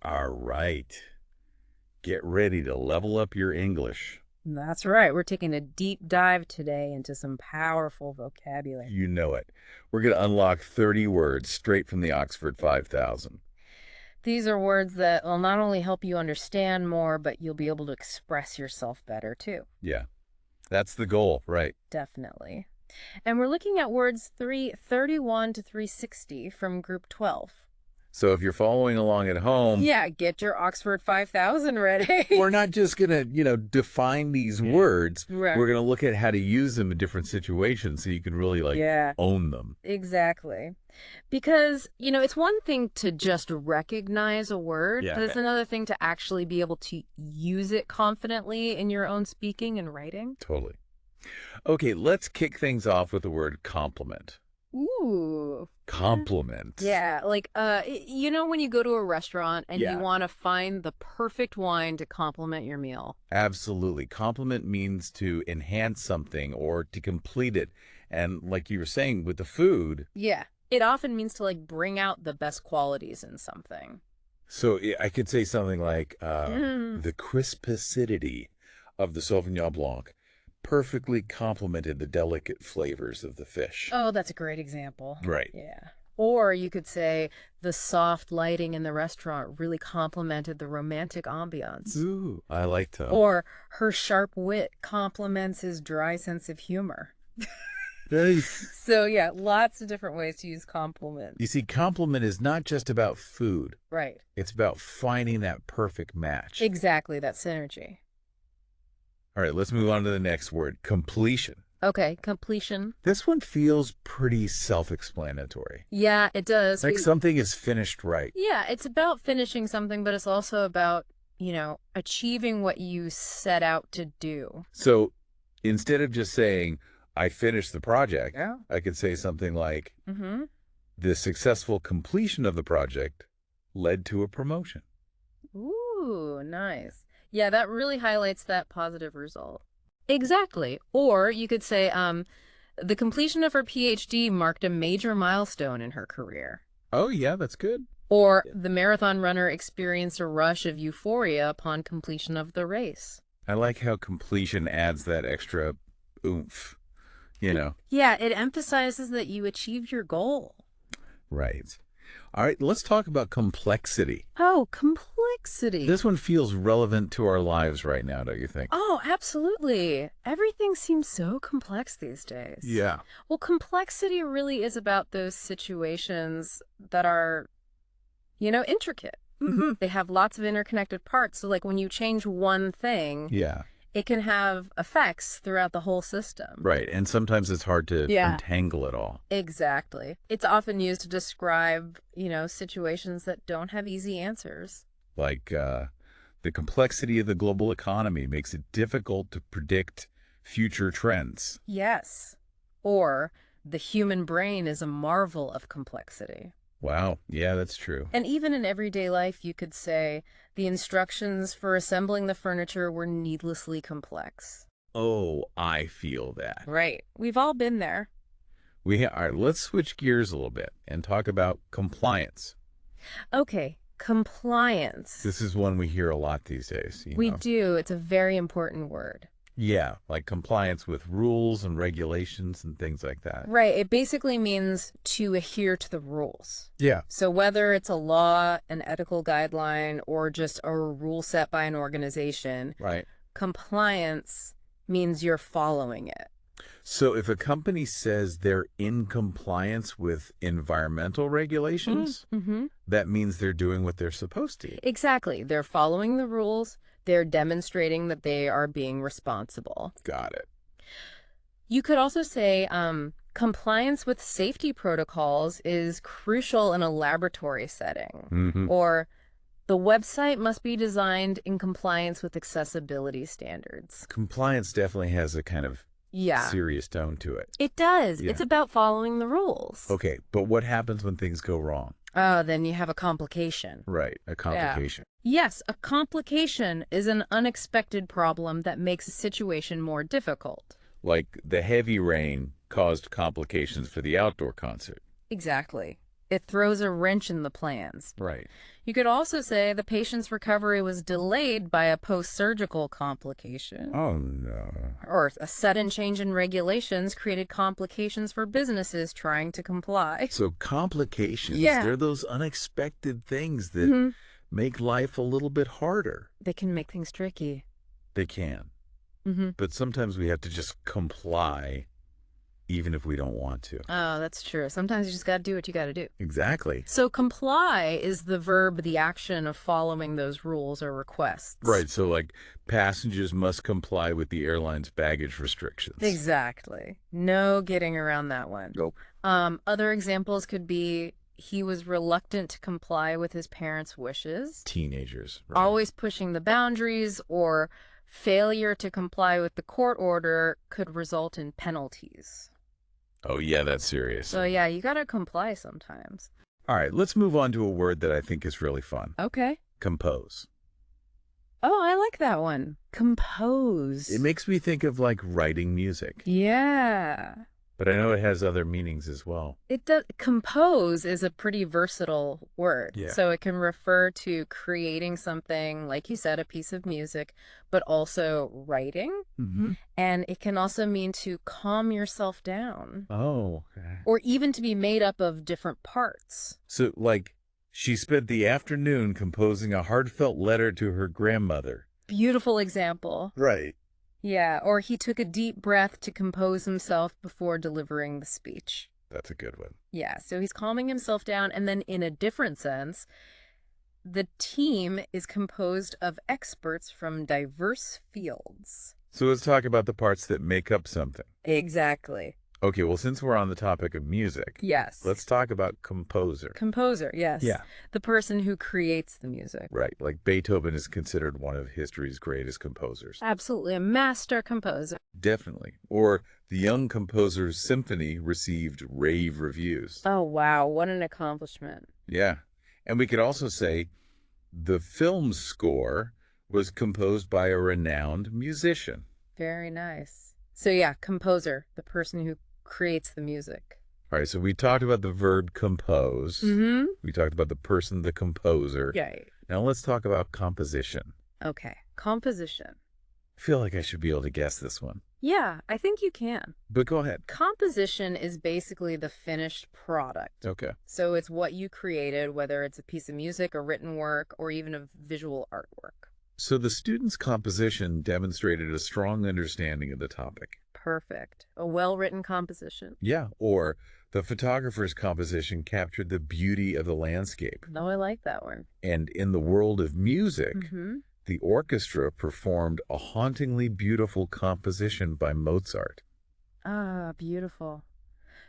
All right. Get ready to level up your English. That's right. We're taking a deep dive today into some powerful vocabulary. You know it. We're going to unlock 30 words straight from the Oxford 5000. These are words that will not only help you understand more, but you'll be able to express yourself better too. Yeah, that's the goal, right? Definitely. And we're looking at words 331 to 360 from group 12. So if you're following along at home, Yeah, get your Oxford 5000 ready. we're not just going to, define these words. Right. We're going to look at how to use them in different situations so you can really own them. Exactly. Because, it's one thing to just recognize a word, but it's another thing to actually be able to use it confidently in your own speaking and writing. Totally. Okay, let's kick things off with the word compliment. Ooh. Compliment. Yeah, like, when you go to a restaurant and you want to find the perfect wine to complement your meal. Absolutely. Compliment means to enhance something or to complete it. And like you were saying with the food. Yeah, it often means to, bring out the best qualities in something. So I could say something like the crisp acidity of the Sauvignon Blanc perfectly complemented the delicate flavors of the fish. Oh, that's a great example. Right. Yeah. Or you could say the soft lighting in the restaurant really complemented the romantic ambiance. Ooh, I like that. Or her sharp wit complements his dry sense of humor. So, yeah, lots of different ways to use compliment. You see, compliment is not just about food. Right. It's about finding that perfect match. Exactly, that synergy. All right, let's move on to the next word, completion. Okay, completion. This one feels pretty self-explanatory. Yeah, it does. Like something is finished right. Yeah, it's about finishing something, but it's also about, achieving what you set out to do. So instead of just saying, I finished the project, I could say something like, the successful completion of the project led to a promotion. Ooh, nice. Yeah, that really highlights that positive result. Exactly. Or you could say, the completion of her PhD marked a major milestone in her career. Oh, yeah, that's good. Or the marathon runner experienced a rush of euphoria upon completion of the race. I like how completion adds that extra oomph, Yeah, it emphasizes that you achieved your goal. Right. All right, let's talk about complexity. Oh, complexity. This one feels relevant to our lives right now, don't you think? Oh, absolutely. Everything seems so complex these days. Yeah. Well, complexity really is about those situations that are, intricate. Mm-hmm. They have lots of interconnected parts. So, when you change one thing, it can have effects throughout the whole system. Right. And sometimes it's hard to untangle it all. Exactly. It's often used to describe, situations that don't have easy answers. Like the complexity of the global economy makes it difficult to predict future trends. Yes. Or the human brain is a marvel of complexity. Wow. Yeah, that's true. And even in everyday life, you could say the instructions for assembling the furniture were needlessly complex. Oh, I feel that. Right. We've all been there. All right, let's switch gears a little bit and talk about compliance. Okay, compliance. This is one we hear a lot these days. We do. It's a very important word. Yeah, like compliance with rules and regulations and things like that. Right. It basically means to adhere to the rules. Yeah. So whether it's a law, an ethical guideline, or just a rule set by an organization, right, compliance means you're following it. So if a company says they're in compliance with environmental regulations, that means they're doing what they're supposed to. Exactly. They're following the rules. They're demonstrating that they are being responsible. Got it. You could also say compliance with safety protocols is crucial in a laboratory setting. Or the website must be designed in compliance with accessibility standards. Compliance definitely has a kind of serious tone to it. It does. It's about following the rules. Okay, but what happens when things go wrong? Oh, then you have a complication. Right, a complication. Yes, a complication is an unexpected problem that makes a situation more difficult. Like the heavy rain caused complications for the outdoor concert. Exactly. It throws a wrench in the plans. Right. You could also say the patient's recovery was delayed by a post-surgical complication. Oh, no. Or a sudden change in regulations created complications for businesses trying to comply. So complications, Yeah. they're those unexpected things that make life a little bit harder. They can make things tricky. They can. But sometimes we have to just comply even if we don't want to. Oh, that's true. Sometimes you just got to do what you got to do. Exactly. So comply is the verb, the action of following those rules or requests. Right. So like passengers must comply with the airline's baggage restrictions. Exactly. No getting around that one. Nope. Other examples could be he was reluctant to comply with his parents' wishes. Teenagers. Right. Always pushing the boundaries, or failure to comply with the court order could result in penalties. Oh, yeah, that's serious. So yeah, you gotta comply sometimes. All right, let's move on to a word that I think is really fun. Okay. Compose. Oh, I like that one. Compose. It makes me think of like writing music. Yeah. But I know it has other meanings as well. It does. Compose is a pretty versatile word. Yeah. So it can refer to creating something, like you said, a piece of music, but also writing. And it can also mean to calm yourself down. Oh, okay. Or even to be made up of different parts. So, like, she spent the afternoon composing a heartfelt letter to her grandmother. Beautiful example. Right. Yeah, or he took a deep breath to compose himself before delivering the speech. That's a good one. Yeah, so he's calming himself down, and then in a different sense, the team is composed of experts from diverse fields. So let's talk about the parts that make up something. Exactly. Okay, well, since we're on the topic of music, Yes. let's talk about composer. Composer, yes. Yeah. The person who creates the music. Right, like Beethoven is considered one of history's greatest composers. Absolutely, a master composer. Definitely. Or the young composer's symphony received rave reviews. Oh, wow, what an accomplishment. Yeah. And we could also say the film score was composed by a renowned musician. Very nice. So yeah, composer, the person who creates the music. All right, so we talked about the verb compose. We talked about the person, the composer. Right. Now let's talk about composition. Okay, composition. I feel like I should be able to guess this one. Yeah, I think you can. But go ahead. Composition is basically the finished product. Okay. So it's what you created, whether it's a piece of music, a written work, or even a visual artwork. So the student's composition demonstrated a strong understanding of the topic. Perfect. A well-written composition. Yeah, or the photographer's composition captured the beauty of the landscape. No, I like that one. And in the world of music, the orchestra performed a hauntingly beautiful composition by Mozart. Ah, beautiful.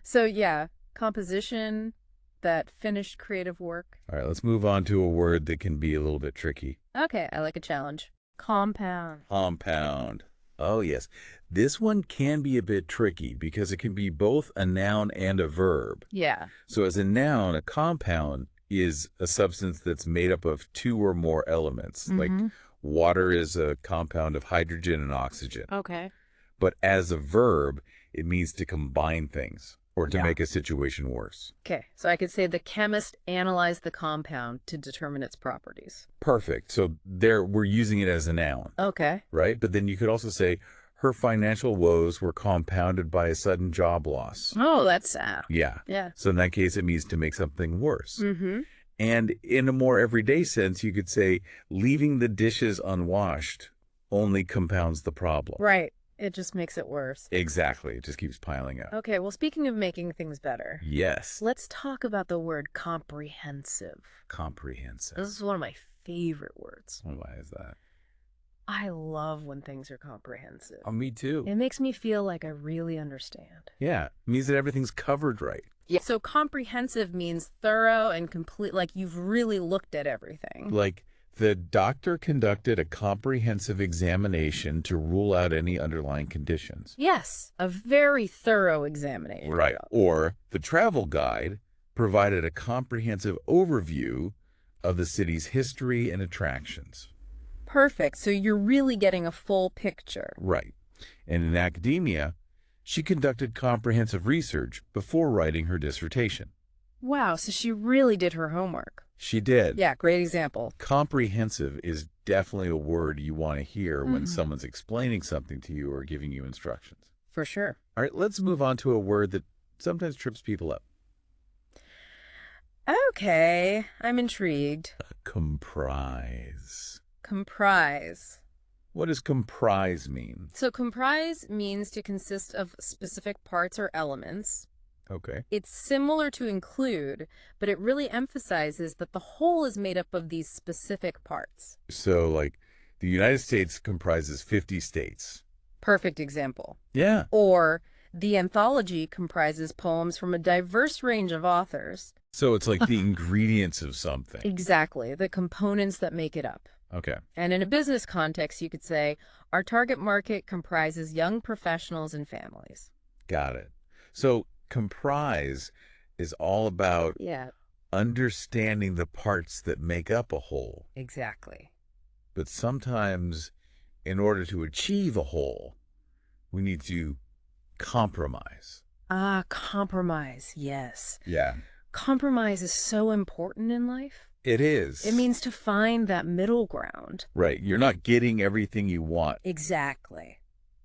So yeah, composition, that finished creative work. All right, let's move on to a word that can be a little bit tricky. Okay, I like a challenge. Compound. Compound. Oh, yes. This one can be a bit tricky because it can be both a noun and a verb. Yeah. So as a noun, a compound is a substance that's made up of two or more elements. Like water is a compound of hydrogen and oxygen. Okay. But as a verb, it means to combine things or to make a situation worse. Okay, so I could say the chemist analyzed the compound to determine its properties. Perfect. So there we're using it as a noun. Okay. Right? But then you could also say her financial woes were compounded by a sudden job loss. Oh, that's sad. Yeah. Yeah. So in that case, it means to make something worse. And in a more everyday sense, you could say leaving the dishes unwashed only compounds the problem. Right. It just makes it worse. Exactly. It just keeps piling up. Okay, well, speaking of making things better. Yes. Let's talk about the word comprehensive. Comprehensive. This is one of my favorite words. Oh, why is that? I love when things are comprehensive. Oh, me too. It makes me feel like I really understand. Yeah. It means that everything's covered right. Yeah. So comprehensive means thorough and complete, like you've really looked at everything. Like the doctor conducted a comprehensive examination to rule out any underlying conditions. Yes, a very thorough examination. Right. Or the travel guide provided a comprehensive overview of the city's history and attractions. Perfect. So you're really getting a full picture. Right. And in academia, she conducted comprehensive research before writing her dissertation. Wow, so she really did her homework. She did. Yeah, great example. Comprehensive is definitely a word you want to hear when someone's explaining something to you or giving you instructions. For sure. All right, let's move on to a word that sometimes trips people up. Okay, I'm intrigued. Comprise. Comprise. What does comprise mean? So comprise means to consist of specific parts or elements. Okay. It's similar to include, but it really emphasizes that the whole is made up of these specific parts. So, like, the United States comprises 50 states. Perfect example. Yeah. Or the anthology comprises poems from a diverse range of authors. So it's like the ingredients of something. Exactly, the components that make it up. Okay. And in a business context, you could say, our target market comprises young professionals and families. Got it. So comprise is all about understanding the parts that make up a whole. Exactly. But sometimes, in order to achieve a whole, we need to compromise. Ah, compromise, yes. Yeah. Compromise is so important in life. It is. It means to find that middle ground. Right. You're not getting everything you want. Exactly.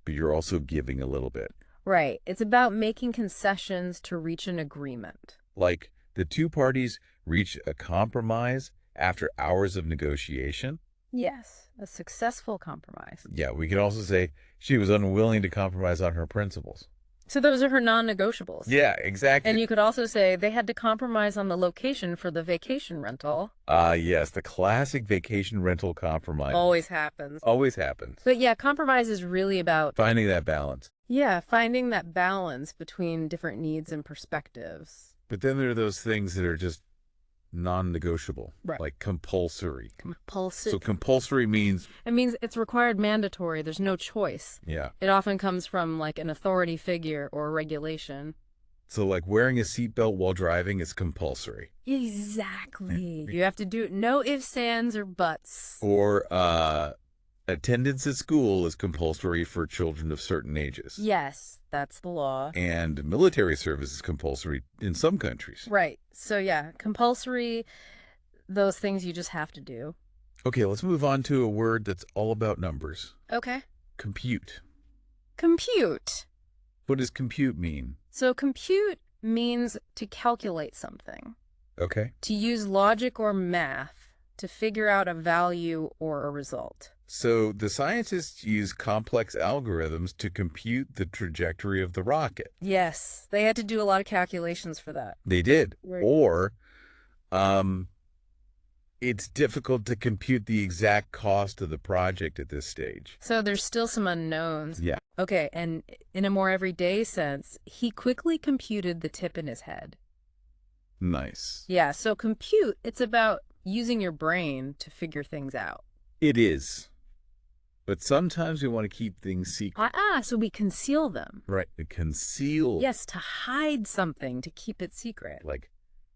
But you're also giving a little bit. Right. It's about making concessions to reach an agreement. Like the two parties reach a compromise after hours of negotiation. Yes, a successful compromise. Yeah, we could also say she was unwilling to compromise on her principles. So those are her non-negotiables. Yeah, exactly. And you could also say they had to compromise on the location for the vacation rental. Yes, the classic vacation rental compromise. Always happens. Always happens. But yeah, compromise is really about finding that balance. Yeah, finding that balance between different needs and perspectives. But then there are those things that are just non-negotiable, right. Like compulsory. Compulsory. So compulsory means... It means it's required mandatory. There's no choice. Yeah. It often comes from like an authority figure or a regulation. So like wearing a seatbelt while driving is compulsory. Exactly. You have to do it. No ifs, ands, or buts. Or attendance at school is compulsory for children of certain ages. Yes, that's the law. And military service is compulsory in some countries. Right. So yeah, compulsory, those things you just have to do. Okay, let's move on to a word that's all about numbers. Okay. Compute. Compute. What does compute mean? So compute means to calculate something. Okay. To use logic or math to figure out a value or a result. So the scientists use complex algorithms to compute the trajectory of the rocket. Yes, they had to do a lot of calculations for that. They did. Right. Or it's difficult to compute the exact cost of the project at this stage. So there's still some unknowns. Yeah. Okay, and in a more everyday sense, he quickly computed the tip in his head. Nice. Yeah, so compute, it's about using your brain to figure things out. It is. But sometimes we want to keep things secret. So we conceal them. Right, to conceal. Yes, to hide something, to keep it secret. Like,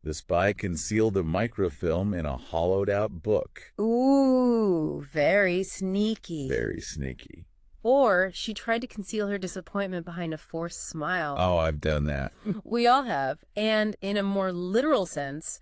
the spy concealed a microfilm in a hollowed-out book. Ooh, very sneaky. Very sneaky. Or she tried to conceal her disappointment behind a forced smile. Oh, I've done that. We all have. And in a more literal sense,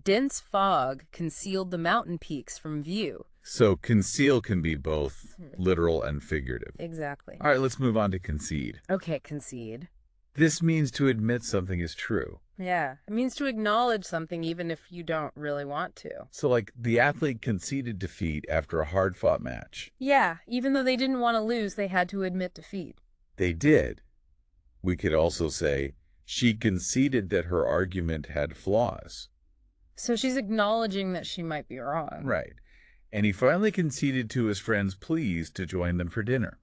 dense fog concealed the mountain peaks from view. So conceal can be both literal and figurative. Exactly. All right, let's move on to concede. Okay, concede. This means to admit something is true. Yeah, it means to acknowledge something even if you don't really want to. So like the athlete conceded defeat after a hard-fought match. Yeah, even though they didn't want to lose, they had to admit defeat. They did. We could also say she conceded that her argument had flaws. So she's acknowledging that she might be wrong. Right. And he finally conceded to his friend's pleas to join them for dinner.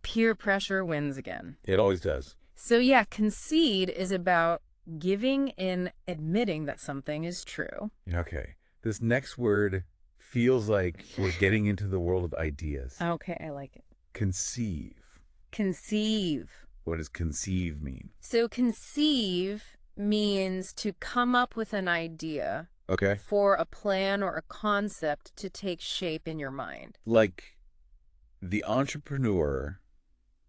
Peer pressure wins again. It always does. So yeah, concede is about giving in, admitting that something is true. Okay. This next word feels like we're getting into the world of ideas. Okay, I like it. Conceive. Conceive. What does conceive mean? So conceive means to come up with an idea. Okay. For a plan or a concept to take shape in your mind. Like the entrepreneur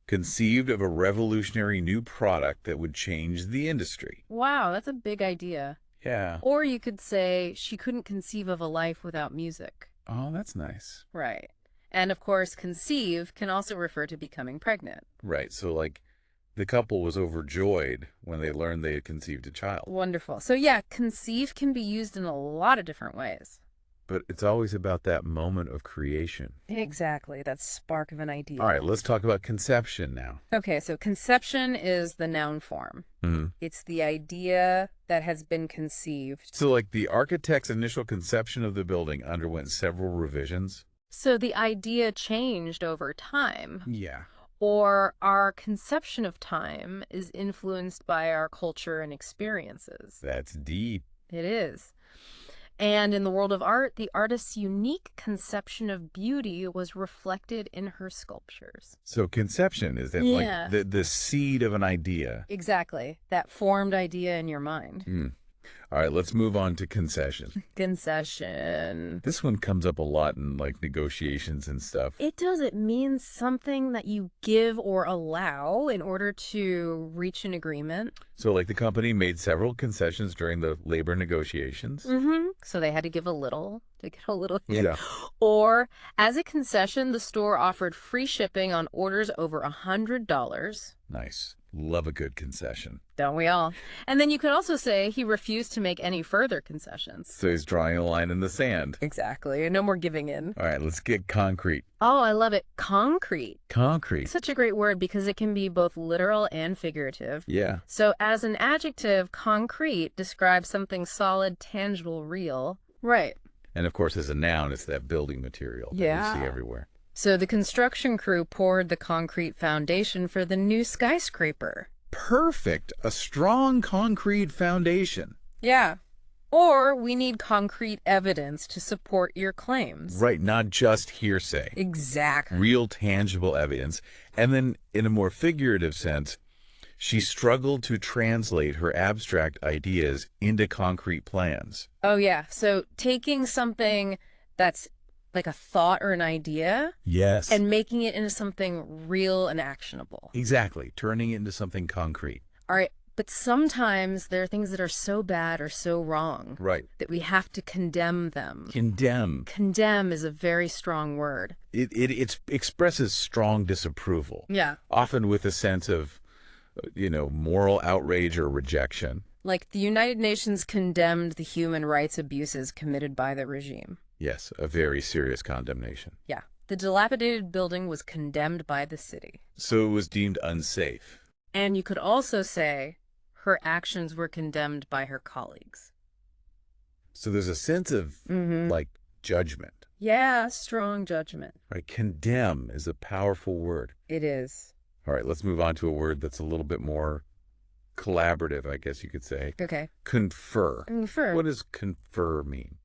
conceived of a revolutionary new product that would change the industry. Wow, that's a big idea. Yeah. Or you could say she couldn't conceive of a life without music. Oh, that's nice. Right. And of course, conceive can also refer to becoming pregnant. Right. So, like, the couple was overjoyed when they learned they had conceived a child. Wonderful. So yeah, conceive can be used in a lot of different ways. But it's always about that moment of creation. Exactly. That spark of an idea. All right, let's talk about conception now. Okay, so conception is the noun form. Mm-hmm. It's the idea that has been conceived. So, like, the architect's initial conception of the building underwent several revisions? So the idea changed over time. Yeah. Or our conception of time is influenced by our culture and experiences. That's deep. It is. And in the world of art, the artist's unique conception of beauty was reflected in her sculptures. So conception is that like the seed of an idea. Exactly. That formed idea in your mind. All right, let's move on to concession. Concession. This one comes up a lot in like negotiations and stuff. It does. It means something that you give or allow in order to reach an agreement. So like the company made several concessions during the labor negotiations. Mm-hmm. So they had to give a little to get a little here. Yeah. Or as a concession, the store offered free shipping on orders over $100. Nice. Love a good concession. Don't we all? And then you could also say he refused to make any further concessions. So he's drawing a line in the sand. Exactly. No more giving in. All right, let's get concrete. Oh, I love it. Concrete. Concrete. Such a great word because it can be both literal and figurative. Yeah. So as an adjective, concrete describes something solid, tangible, real. Right. And of course, as a noun, it's that building material that you see everywhere. So the construction crew poured the concrete foundation for the new skyscraper. Perfect. A strong concrete foundation. Yeah. Or we need concrete evidence to support your claims. Right, not just hearsay. Exactly. Real tangible evidence. And then in a more figurative sense, she struggled to translate her abstract ideas into concrete plans. Oh, yeah. So taking something that's like a thought or an idea. Yes. And making it into something real and actionable. Exactly. Turning it into something concrete. All right. But sometimes there are things that are so bad or so wrong. Right. That we have to condemn them. Condemn. Condemn is a very strong word. It expresses strong disapproval. Yeah. Often with a sense of, moral outrage or rejection. Like the United Nations condemned the human rights abuses committed by the regime. Yes, a very serious condemnation. Yeah. The dilapidated building was condemned by the city. So it was deemed unsafe. And you could also say her actions were condemned by her colleagues. So there's a sense of, judgment. Yeah, strong judgment. Right. Condemn is a powerful word. It is. All right, let's move on to a word that's a little bit more collaborative, I guess you could say. Okay. Confer. Confer. What does confer mean?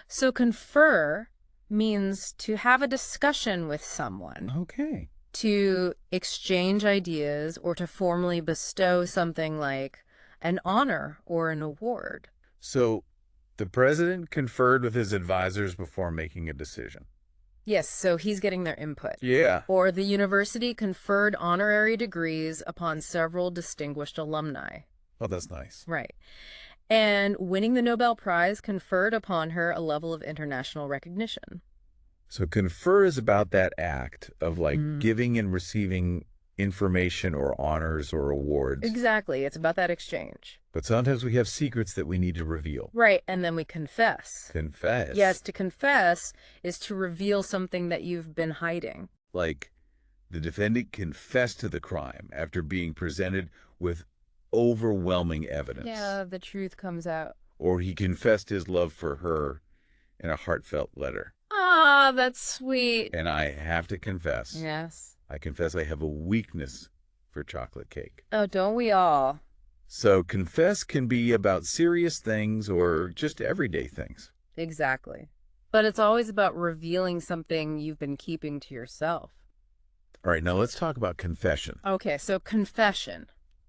So confer means to have a discussion with someone. Okay. To exchange ideas or to formally bestow something like an honor or an award. So the president conferred with his advisors before making a decision. Yes, so he's getting their input. Yeah. Or the university conferred honorary degrees upon several distinguished alumni. Oh, that's nice. Right. And winning the Nobel Prize conferred upon her a level of international recognition. So confer is about that act of giving and receiving information or honors or awards. Exactly. It's about that exchange. But sometimes we have secrets that we need to reveal. Right. And then we confess. Confess. Yes, to confess is to reveal something that you've been hiding. Like the defendant confessed to the crime after being presented with overwhelming evidence. Yeah, the truth comes out. Or he confessed his love for her in a heartfelt letter. Ah, that's sweet. And I have to confess. Yes. I confess I have a weakness for chocolate cake. Oh, don't we all? So confess can be about serious things or just everyday things. Exactly. But it's always about revealing something you've been keeping to yourself. All right, now let's talk about confession. Okay, so confession.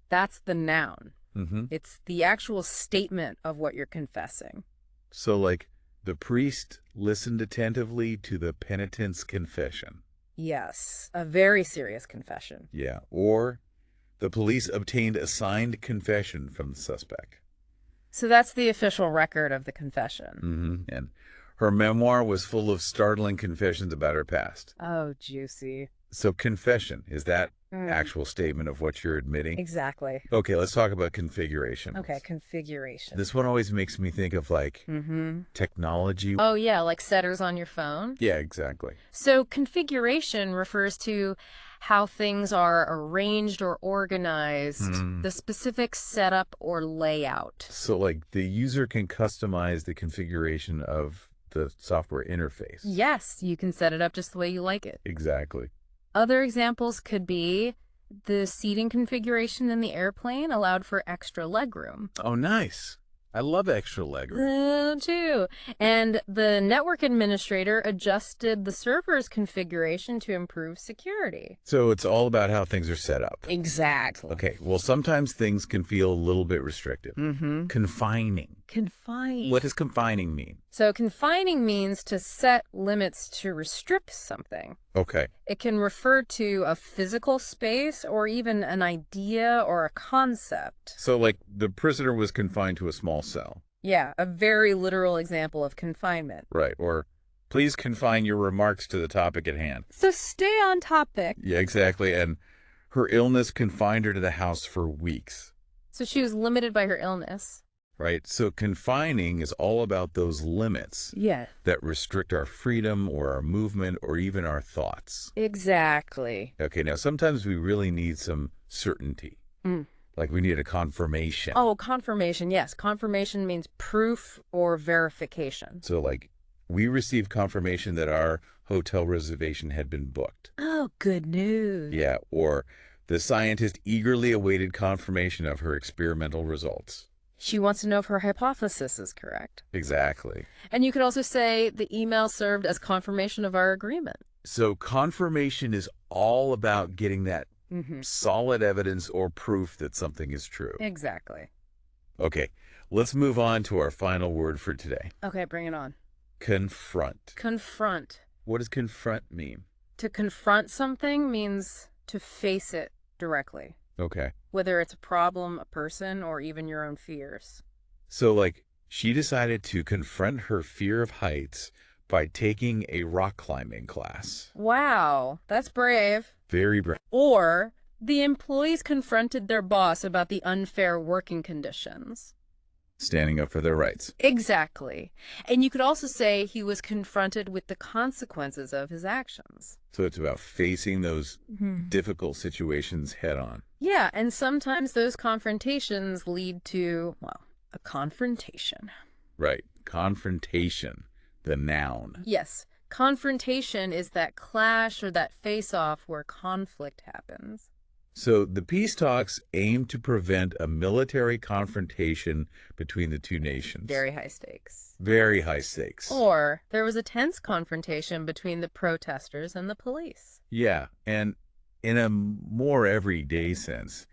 That's the noun. Mm-hmm. It's the actual statement of what you're confessing. So the priest listened attentively to the penitent's confession. Yes, a very serious confession. Yeah, or the police obtained a signed confession from the suspect. So that's the official record of the confession. And her memoir was full of startling confessions about her past. Oh, juicy. So confession, is that actual statement of what you're admitting? Exactly. Okay, let's talk about configuration. Okay, configuration. This one always makes me think of like technology. Oh, yeah, like setters on your phone? Yeah, exactly. So configuration refers to how things are arranged or organized, the specific setup or layout. So like the user can customize the configuration of the software interface. Yes, you can set it up just the way you like it. Exactly. Other examples could be the seating configuration in the airplane allowed for extra legroom. Oh, nice. I love extra legroom. Too. And the network administrator adjusted the server's configuration to improve security. So it's all about how things are set up. Exactly. Okay, well, sometimes things can feel a little bit restrictive. Confining. Confining. What does confining mean? So confining means to set limits to restrict something. Okay. It can refer to a physical space or even an idea or a concept. So like the prisoner was confined to a small cell. Yeah, a very literal example of confinement. Right, or please confine your remarks to the topic at hand. So stay on topic. Yeah, exactly. And her illness confined her to the house for weeks. So she was limited by her illness. Right. So confining is all about those limits that restrict our freedom or our movement or even our thoughts. Exactly. Okay. Now, sometimes we really need some certainty. Like we need a confirmation. Oh, confirmation. Yes. Confirmation means proof or verification. So like we received confirmation that our hotel reservation had been booked. Oh, good news. Yeah. Or the scientist eagerly awaited confirmation of her experimental results. She wants to know if her hypothesis is correct. Exactly. And you could also say the email served as confirmation of our agreement. So confirmation is all about getting that solid evidence or proof that something is true. Exactly. Okay, let's move on to our final word for today. Okay, bring it on. Confront. Confront. What does confront mean? To confront something means to face it directly. Okay. Whether it's a problem, a person, or even your own fears. So, like, she decided to confront her fear of heights by taking a rock climbing class. Wow, that's brave. Very brave. Or the employees confronted their boss about the unfair working conditions. Standing up for their rights. Exactly. And you could also say he was confronted with the consequences of his actions. So it's about facing those difficult situations head on. Yeah, and sometimes those confrontations lead to, well, a confrontation. Right. Confrontation, the noun. Yes. Confrontation is that clash or that face-off where conflict happens. So the peace talks aim to prevent a military confrontation between the two nations. Very high stakes. Very high stakes. Or there was a tense confrontation between the protesters and the police. Yeah, and in a more everyday sense,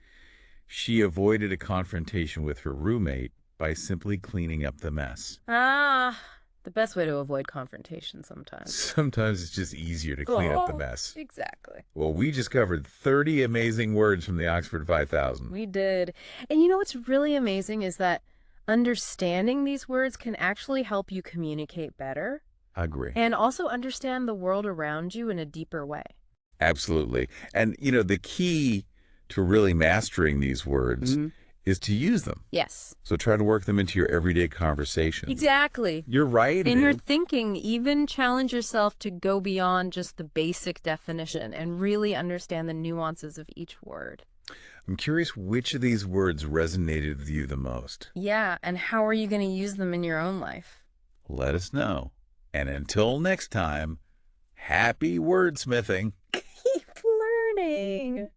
she avoided a confrontation with her roommate by simply cleaning up the mess. The best way to avoid confrontation sometimes. Sometimes it's just easier to clean up the mess. Exactly. Well, we just covered 30 amazing words from the Oxford 5000. We did. And you know what's really amazing is that understanding these words can actually help you communicate better. I agree. And also understand the world around you in a deeper way. Absolutely. And, you know, the key to really mastering these words is to use them. Yes. So try to work them into your everyday conversation. Exactly. You're right. In your thinking, even challenge yourself to go beyond just the basic definition and really understand the nuances of each word. I'm curious which of these words resonated with you the most. Yeah, and how are you going to use them in your own life? Let us know. And until next time, happy wordsmithing. Keep learning.